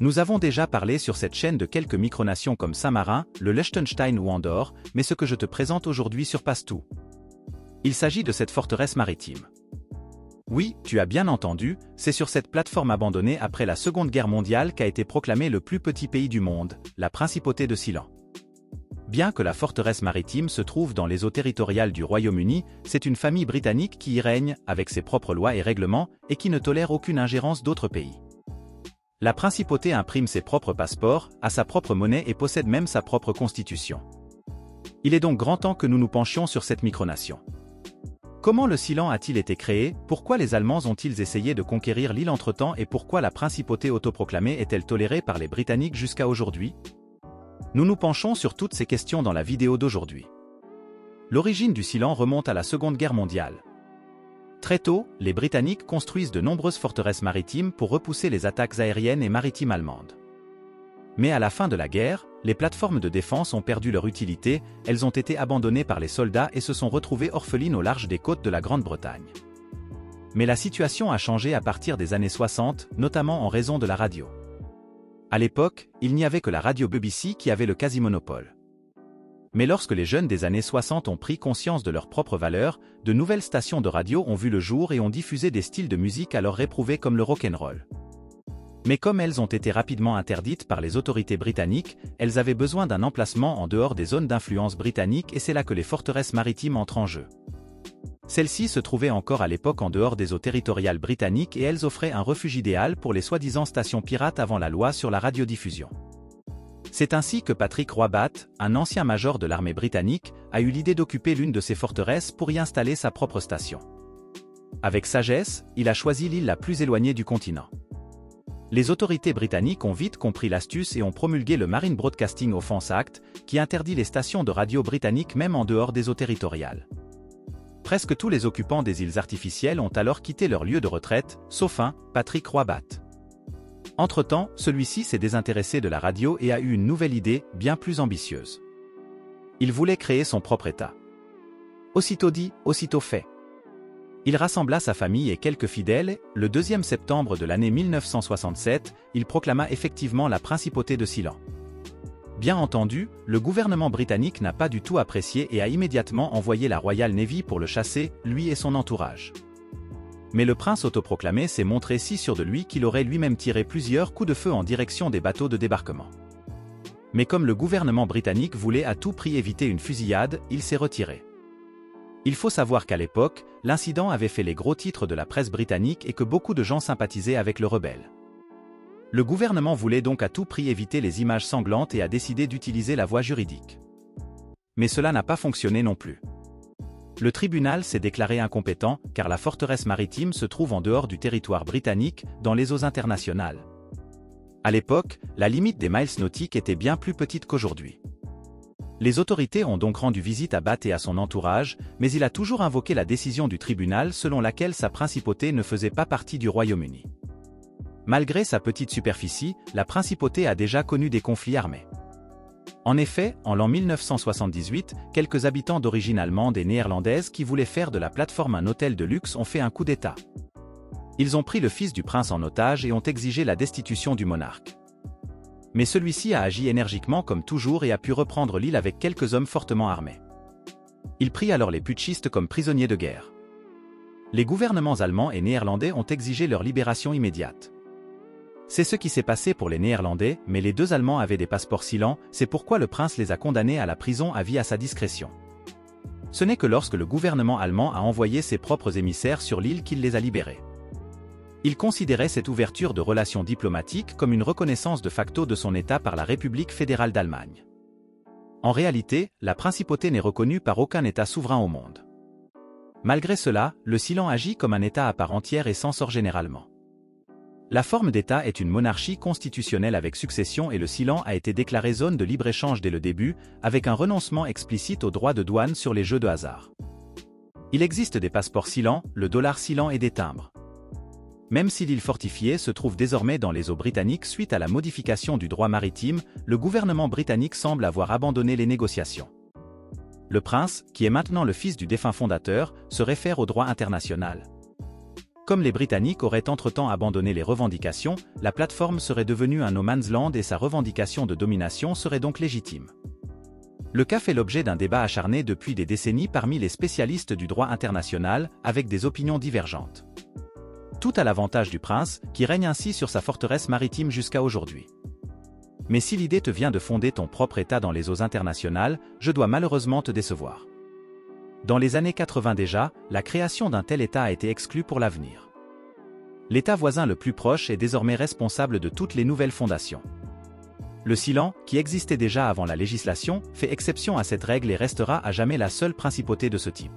Nous avons déjà parlé sur cette chaîne de quelques micronations comme Saint-Marin, le Liechtenstein ou Andorre, mais ce que je te présente aujourd'hui surpasse tout. Il s'agit de cette forteresse maritime. Oui, tu as bien entendu, c'est sur cette plateforme abandonnée après la Seconde Guerre mondiale qu'a été proclamé le plus petit pays du monde, la Principauté de Sealand. Bien que la forteresse maritime se trouve dans les eaux territoriales du Royaume-Uni, c'est une famille britannique qui y règne, avec ses propres lois et règlements, et qui ne tolère aucune ingérence d'autres pays. La principauté imprime ses propres passeports, a sa propre monnaie et possède même sa propre constitution. Il est donc grand temps que nous nous penchions sur cette micronation. Comment le Sealand a-t-il été créé? Pourquoi les Allemands ont-ils essayé de conquérir l'île entre-temps et pourquoi la principauté autoproclamée est-elle tolérée par les Britanniques jusqu'à aujourd'hui? Nous nous penchons sur toutes ces questions dans la vidéo d'aujourd'hui. L'origine du Sealand remonte à la Seconde Guerre mondiale. Très tôt, les Britanniques construisent de nombreuses forteresses maritimes pour repousser les attaques aériennes et maritimes allemandes. Mais à la fin de la guerre, les plateformes de défense ont perdu leur utilité, elles ont été abandonnées par les soldats et se sont retrouvées orphelines au large des côtes de la Grande-Bretagne. Mais la situation a changé à partir des années 60, notamment en raison de la radio. À l'époque, il n'y avait que la radio BBC qui avait le quasi-monopole. Mais lorsque les jeunes des années 60 ont pris conscience de leurs propres valeurs, de nouvelles stations de radio ont vu le jour et ont diffusé des styles de musique alors réprouvés comme le rock'n'roll. Mais comme elles ont été rapidement interdites par les autorités britanniques, elles avaient besoin d'un emplacement en dehors des zones d'influence britannique et c'est là que les forteresses maritimes entrent en jeu. Celles-ci se trouvaient encore à l'époque en dehors des eaux territoriales britanniques et elles offraient un refuge idéal pour les soi-disant stations pirates avant la loi sur la radiodiffusion. C'est ainsi que Patrick Roybat, un ancien major de l'armée britannique, a eu l'idée d'occuper l'une de ces forteresses pour y installer sa propre station. Avec sagesse, il a choisi l'île la plus éloignée du continent. Les autorités britanniques ont vite compris l'astuce et ont promulgué le Marine Broadcasting Offence Act, qui interdit les stations de radio britanniques même en dehors des eaux territoriales. Presque tous les occupants des îles artificielles ont alors quitté leur lieu de retraite, sauf un, Patrick Roybat. Entre-temps, celui-ci s'est désintéressé de la radio et a eu une nouvelle idée, bien plus ambitieuse. Il voulait créer son propre État. Aussitôt dit, aussitôt fait. Il rassembla sa famille et quelques fidèles, le 2 septembre de l'année 1967, il proclama effectivement la principauté de Sealand. Bien entendu, le gouvernement britannique n'a pas du tout apprécié et a immédiatement envoyé la Royal Navy pour le chasser, lui et son entourage. Mais le prince autoproclamé s'est montré si sûr de lui qu'il aurait lui-même tiré plusieurs coups de feu en direction des bateaux de débarquement. Mais comme le gouvernement britannique voulait à tout prix éviter une fusillade, il s'est retiré. Il faut savoir qu'à l'époque, l'incident avait fait les gros titres de la presse britannique et que beaucoup de gens sympathisaient avec le rebelle. Le gouvernement voulait donc à tout prix éviter les images sanglantes et a décidé d'utiliser la voie juridique. Mais cela n'a pas fonctionné non plus. Le tribunal s'est déclaré incompétent car la forteresse maritime se trouve en dehors du territoire britannique, dans les eaux internationales. À l'époque, la limite des miles nautiques était bien plus petite qu'aujourd'hui. Les autorités ont donc rendu visite à Bat et à son entourage, mais il a toujours invoqué la décision du tribunal selon laquelle sa principauté ne faisait pas partie du Royaume-Uni. Malgré sa petite superficie, la principauté a déjà connu des conflits armés. En effet, en l'an 1978, quelques habitants d'origine allemande et néerlandaise qui voulaient faire de la plateforme un hôtel de luxe ont fait un coup d'État. Ils ont pris le fils du prince en otage et ont exigé la destitution du monarque. Mais celui-ci a agi énergiquement comme toujours et a pu reprendre l'île avec quelques hommes fortement armés. Il prit alors les putschistes comme prisonniers de guerre. Les gouvernements allemands et néerlandais ont exigé leur libération immédiate. C'est ce qui s'est passé pour les Néerlandais, mais les deux Allemands avaient des passeports Sealand, c'est pourquoi le prince les a condamnés à la prison à vie à sa discrétion. Ce n'est que lorsque le gouvernement allemand a envoyé ses propres émissaires sur l'île qu'il les a libérés. Il considérait cette ouverture de relations diplomatiques comme une reconnaissance de facto de son État par la République fédérale d'Allemagne. En réalité, la principauté n'est reconnue par aucun État souverain au monde. Malgré cela, le Sealand agit comme un État à part entière et s'en sort généralement. La forme d'État est une monarchie constitutionnelle avec succession et le Sealand a été déclaré zone de libre-échange dès le début, avec un renoncement explicite aux droits de douane sur les jeux de hasard. Il existe des passeports Sealand, le dollar Sealand et des timbres. Même si l'île fortifiée se trouve désormais dans les eaux britanniques suite à la modification du droit maritime, le gouvernement britannique semble avoir abandonné les négociations. Le prince, qui est maintenant le fils du défunt fondateur, se réfère au droit international. Comme les Britanniques auraient entre-temps abandonné les revendications, la plateforme serait devenue un no man's land et sa revendication de domination serait donc légitime. Le cas fait l'objet d'un débat acharné depuis des décennies parmi les spécialistes du droit international, avec des opinions divergentes. Tout à l'avantage du prince, qui règne ainsi sur sa forteresse maritime jusqu'à aujourd'hui. Mais si l'idée te vient de fonder ton propre État dans les eaux internationales, je dois malheureusement te décevoir. Dans les années 80 déjà, la création d'un tel État a été exclue pour l'avenir. L'État voisin le plus proche est désormais responsable de toutes les nouvelles fondations. Le Ceylan, qui existait déjà avant la législation, fait exception à cette règle et restera à jamais la seule principauté de ce type.